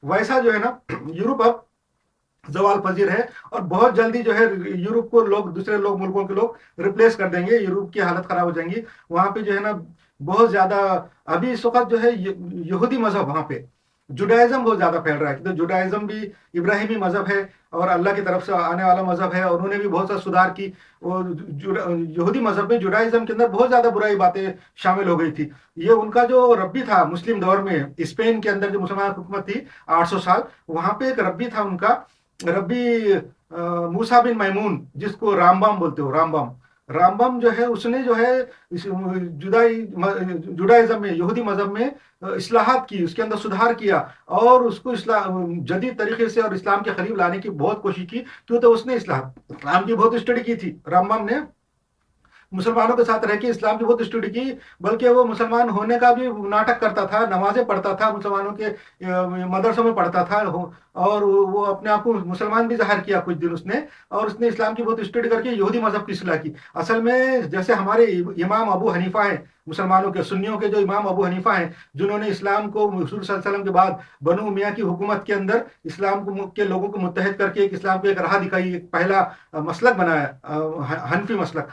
वैसा जो है ना यूरोप अब जवाल पजीर है, और बहुत जल्दी जो है यूरोप को लोग, दूसरे लोग, मुल्कों के लोग रिप्लेस कर देंगे। यूरोप की हालत खराब हो जाएंगी। वहां पे जो है ना बहुत ज्यादा, अभी इस वक्त जो है यहूदी मजहब वहां पे, जुडाइज्म बहुत ज्यादा फैल रहा है, क्योंकि जुडाइज्म भी इब्राहिमी मजहब है और अल्लाह की तरफ से आने वाला मजहब है, और उन्होंने भी बहुत सा सुधार की। और यहूदी मजहब में, जुडाइज्म के अंदर बहुत ज्यादा बुराई बातें शामिल हो गई थी। ये उनका जो रब्बी था मुस्लिम दौर में, स्पेन के अंदर जो मुसलमान हुकूमत थी 800 साल, वहां पे एक रब्बी था उनका, रब्बी मूसा बिन मैमून, जिसको रामबम बोलते हो, रामबम। रामबम जो है उसने जो है जुडाइज्म में, यहूदी मजहब में इस्लाहात की, उसके अंदर सुधार किया, और उसको जदीद तरीके से और इस्लाम के करीब लाने की बहुत कोशिश की। क्यों? तो उसने इस्लाम की बहुत स्टडी की थी रामबम ने, मुसलमानों के साथ रह के इस्लाम की बहुत स्टडी की। बल्कि वो मुसलमान होने का भी नाटक करता था, नमाजें पढ़ता था, मुसलमानों के मदरसों में पढ़ता था, और वो अपने आप को मुसलमान भी जाहिर किया कुछ दिन उसने। और उसने इस्लाम की बहुत स्टडी करके यहूदी मजहब की इस्लाह की। असल में जैसे हमारे इमाम अबू हनीफा है, मुसलमानों के, सुन्नियों के जो इमाम अबू हनीफा हैं, जिन्होंने इस्लाम को रसूल सल्लल्लाहु अलैहि वसल्लम के बाद बनु उमैया की हुकूमत के अंदर इस्लाम को के लोगों को मुत्तहिद करके एक इस्लाम को एक राह दिखाई, एक पहला मसलक बनाया, हनफी मसलक।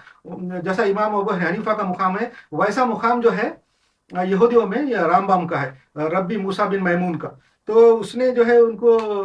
जैसा इमाम अबू हनीफा का मुकाम है, वैसा मुकाम जो है यहूदियों में रामबाम का है, रब्बी मूसा बिन मैमून का। तो उसने जो है उनको